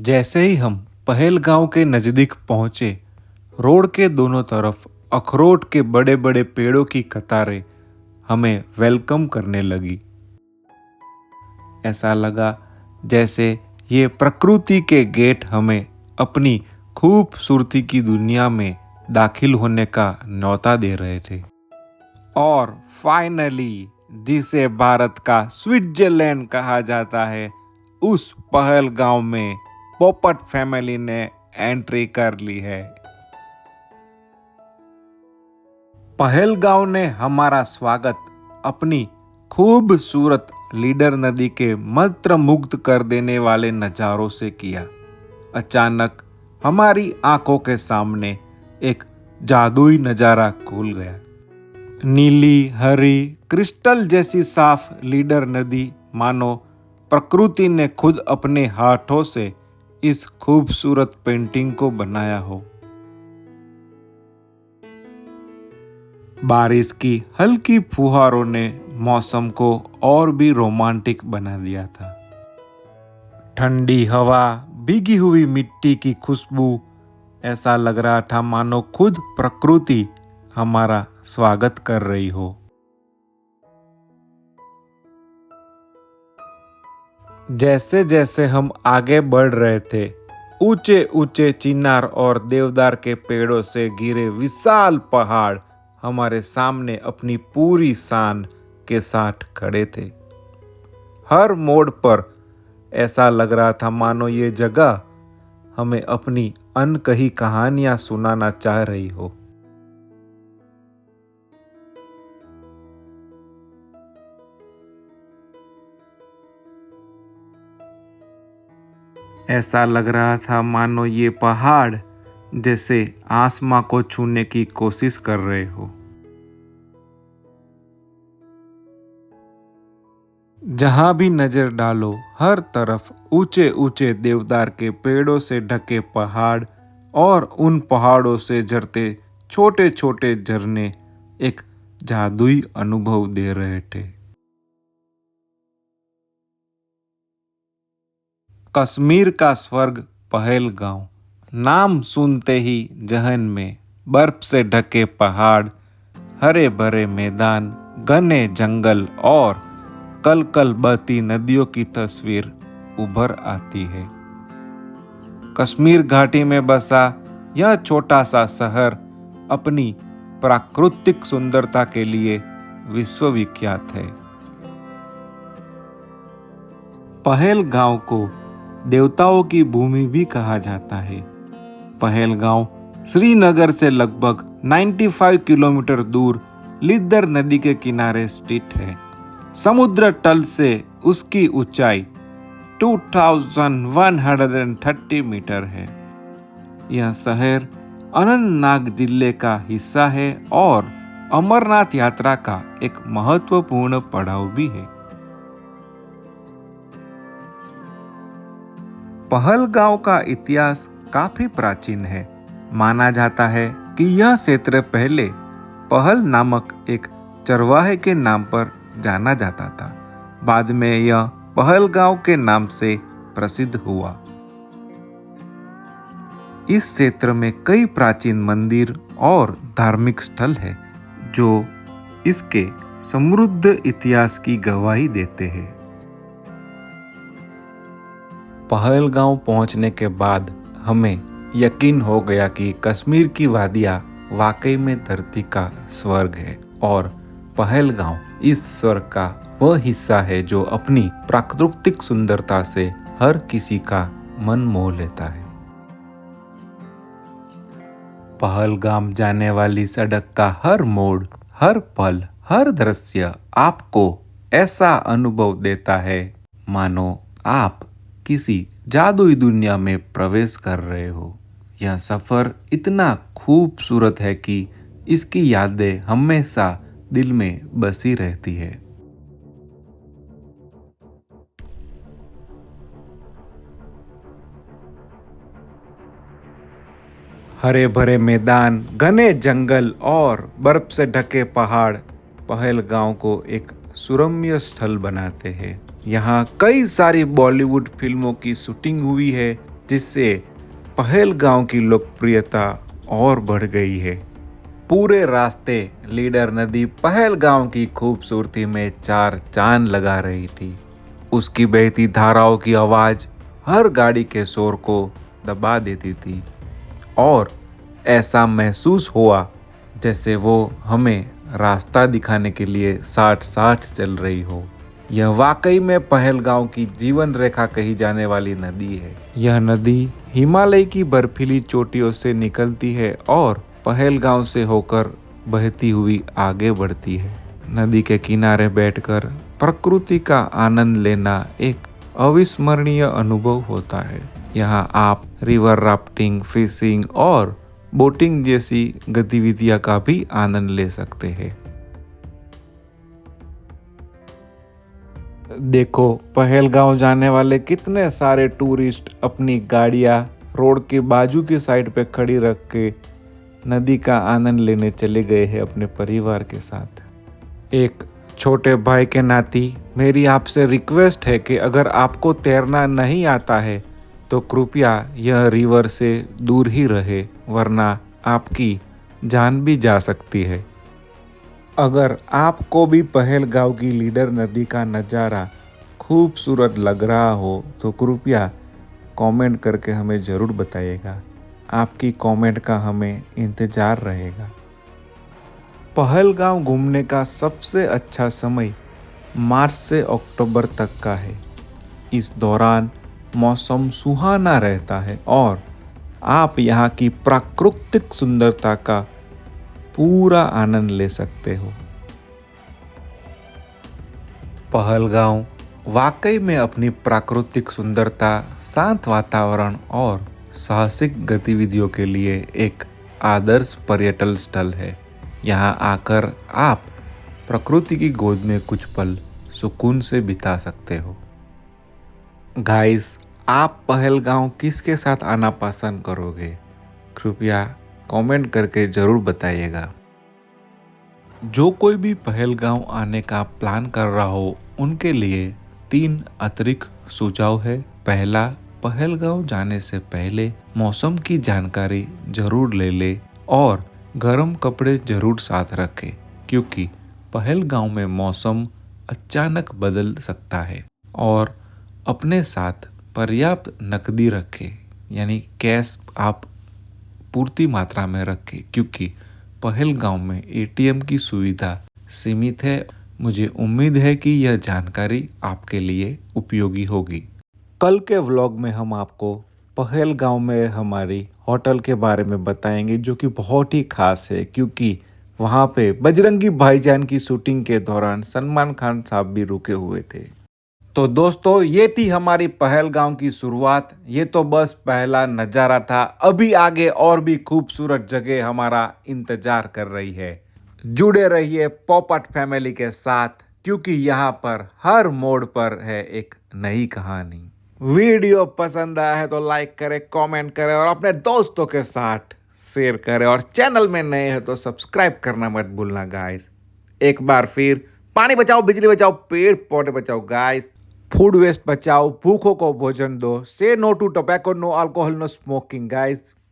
जैसे ही हम पहलगांव के नज़दीक पहुंचे, रोड के दोनों तरफ अखरोट के बड़े बड़े पेड़ों की कतारें हमें वेलकम करने लगी। ऐसा लगा जैसे ये प्रकृति के गेट हमें अपनी खूबसूरती की दुनिया में दाखिल होने का न्योता दे रहे थे। और फाइनली जिसे भारत का स्विट्जरलैंड कहा जाता है, उस पहलगांव में पोपट फैमिली ने एंट्री कर ली है। पहलगांव ने हमारा स्वागत अपनी खूबसूरत लीडर नदी के मंत्र मुग्ध कर देने वाले नज़ारों से किया। अचानक हमारी आंखों के सामने एक जादुई नज़ारा खुल गया। नीली हरी क्रिस्टल जैसी साफ लीडर नदी मानो प्रकृति ने खुद अपने हाथों से इस खूबसूरत पेंटिंग को बनाया हो। बारिश की हल्की फुहारों ने मौसम को और भी रोमांटिक बना दिया था। ठंडी हवा, भीगी हुई मिट्टी की खुशबू, ऐसा लग रहा था मानो खुद प्रकृति हमारा स्वागत कर रही हो। जैसे जैसे हम आगे बढ़ रहे थे, ऊंचे ऊंचे चिनार और देवदार के पेड़ों से घिरे विशाल पहाड़ हमारे सामने अपनी पूरी शान के साथ खड़े थे। हर मोड़ पर ऐसा लग रहा था मानो ये जगह हमें अपनी अनकही कहानियां सुनाना चाह रही हो। ऐसा लग रहा था मानो ये पहाड़ जैसे आसमां को छूने की कोशिश कर रहे हो। जहां भी नजर डालो, हर तरफ ऊंचे ऊंचे देवदार के पेड़ों से ढके पहाड़ और उन पहाड़ों से झरते छोटे छोटे झरने एक जादुई अनुभव दे रहे थे। कश्मीर का स्वर्ग पहलगांव, नाम सुनते ही जहन में बर्फ से ढके पहाड़, हरे भरे मैदान, घने जंगल और कल कल बहती नदियों की तस्वीर उभर आती है। कश्मीर घाटी में बसा यह छोटा सा शहर अपनी प्राकृतिक सुंदरता के लिए विश्वविख्यात है। पहलगांव को देवताओं की भूमि भी कहा जाता है। पहलगांव श्रीनगर से लगभग 95 किलोमीटर दूर लिद्दर नदी के किनारे स्थित है। समुद्र तल से उसकी ऊंचाई 2130 मीटर है। यह शहर अनंतनाग जिले का हिस्सा है और अमरनाथ यात्रा का एक महत्वपूर्ण पड़ाव भी है। पहलगांव का इतिहास काफी प्राचीन है। माना जाता है कि यह क्षेत्र पहले पहल नामक एक चरवाहे के नाम पर जाना जाता था। बाद में यह पहलगांव के नाम से प्रसिद्ध हुआ। इस क्षेत्र में कई प्राचीन मंदिर और धार्मिक स्थल हैं जो इसके समृद्ध इतिहास की गवाही देते हैं। पहलगांव पहुंचने के बाद हमें यकीन हो गया कि कश्मीर की वादियां वाकई में धरती का स्वर्ग है और पहलगांव इस स्वर्ग का वह हिस्सा है जो अपनी प्राकृतिक सुंदरता से हर किसी का मन मोह लेता है। पहलगाम जाने वाली सड़क का हर मोड़, हर पल, हर दृश्य आपको ऐसा अनुभव देता है मानो आप किसी जादुई दुनिया में प्रवेश कर रहे हो। यह सफर इतना खूबसूरत है कि इसकी यादें हमेशा दिल में बसी रहती है। हरे भरे मैदान, घने जंगल और बर्फ से ढके पहाड़ पहलगांव को एक सुरम्य स्थल बनाते हैं। यहाँ कई सारी बॉलीवुड फिल्मों की शूटिंग हुई है जिससे पहलगांव की लोकप्रियता और बढ़ गई है। पूरे रास्ते लीडर नदी पहलगांव की खूबसूरती में चार चांद लगा रही थी। उसकी बहती धाराओं की आवाज़ हर गाड़ी के शोर को दबा देती थी और ऐसा महसूस हुआ जैसे वो हमें रास्ता दिखाने के लिए साठ साठ चल रही हो। यह वाकई में पहलगांव की जीवन रेखा कही जाने वाली नदी है। यह नदी हिमालय की बर्फीली चोटियों से निकलती है और पहलगांव से होकर बहती हुई आगे बढ़ती है। नदी के किनारे बैठकर प्रकृति का आनंद लेना एक अविस्मरणीय अनुभव होता है। यहाँ आप रिवर राफ्टिंग, फिशिंग और बोटिंग जैसी गतिविधियां का भी आनंद ले सकते हैं। देखो पहलगांव जाने वाले कितने सारे टूरिस्ट अपनी गाड़ियां रोड के बाजू की साइड पे खड़ी रख के नदी का आनंद लेने चले गए हैं अपने परिवार के साथ। एक छोटे भाई के नाते मेरी आपसे रिक्वेस्ट है कि अगर आपको तैरना नहीं आता है तो कृपया यह रिवर से दूर ही रहे, वरना आपकी जान भी जा सकती है। अगर आपको भी पहलगांव की लीडर नदी का नज़ारा खूबसूरत लग रहा हो तो कृपया कमेंट करके हमें ज़रूर बताइएगा। आपकी कमेंट का हमें इंतज़ार रहेगा। पहलगांव घूमने का सबसे अच्छा समय मार्च से अक्टूबर तक का है। इस दौरान मौसम सुहाना रहता है और आप यहाँ की प्राकृतिक सुंदरता का पूरा आनंद ले सकते हो। पहलगांव वाकई में अपनी प्राकृतिक सुंदरता, शांत वातावरण और साहसिक गतिविधियों के लिए एक आदर्श पर्यटन स्थल है। यहाँ आकर आप प्रकृति की गोद में कुछ पल सुकून से बिता सकते हो। गाइस, आप पहलगांव किसके साथ आना पसंद करोगे? कृपया कमेंट करके ज़रूर बताइएगा। जो कोई भी पहलगांव आने का प्लान कर रहा हो उनके लिए 3 अतिरिक्त सुझाव है। पहला, पहलगांव जाने से पहले मौसम की जानकारी जरूर ले ले और गर्म कपड़े जरूर साथ रखें, क्योंकि पहलगांव में मौसम अचानक बदल सकता है। और अपने साथ पर्याप्त नकदी रखें, यानी कैश आप पूर्ति मात्रा में रखें, क्योंकि पहलगांव में एटीएम की सुविधा सीमित है। मुझे उम्मीद है कि यह जानकारी आपके लिए उपयोगी होगी। कल के व्लॉग में हम आपको पहलगांव में हमारी होटल के बारे में बताएंगे, जो कि बहुत ही खास है, क्योंकि वहाँ पे बजरंगी भाईजान की शूटिंग के दौरान सलमान खान साहब भी रुके हुए थे। तो दोस्तों, ये थी हमारी पहलगांव की शुरुआत। ये तो बस पहला नज़ारा था। अभी आगे और भी खूबसूरत जगह हमारा इंतजार कर रही है। जुड़े रहिए पोपट फैमिली के साथ, क्योंकि यहाँ पर हर मोड़ पर है एक नई कहानी। वीडियो पसंद आया है तो लाइक करें, कमेंट करें और अपने दोस्तों के साथ शेयर करें। और चैनल में नए हैं तो सब्सक्राइब करना मत भूलना गाइस। एक बार फिर, पानी बचाओ, बिजली बचाओ, पेड़ पौधे बचाओ गाइस। फूड वेस्ट बचाओ, भूखों को भोजन दो। Say no to tobacco, no alcohol, no smoking guys.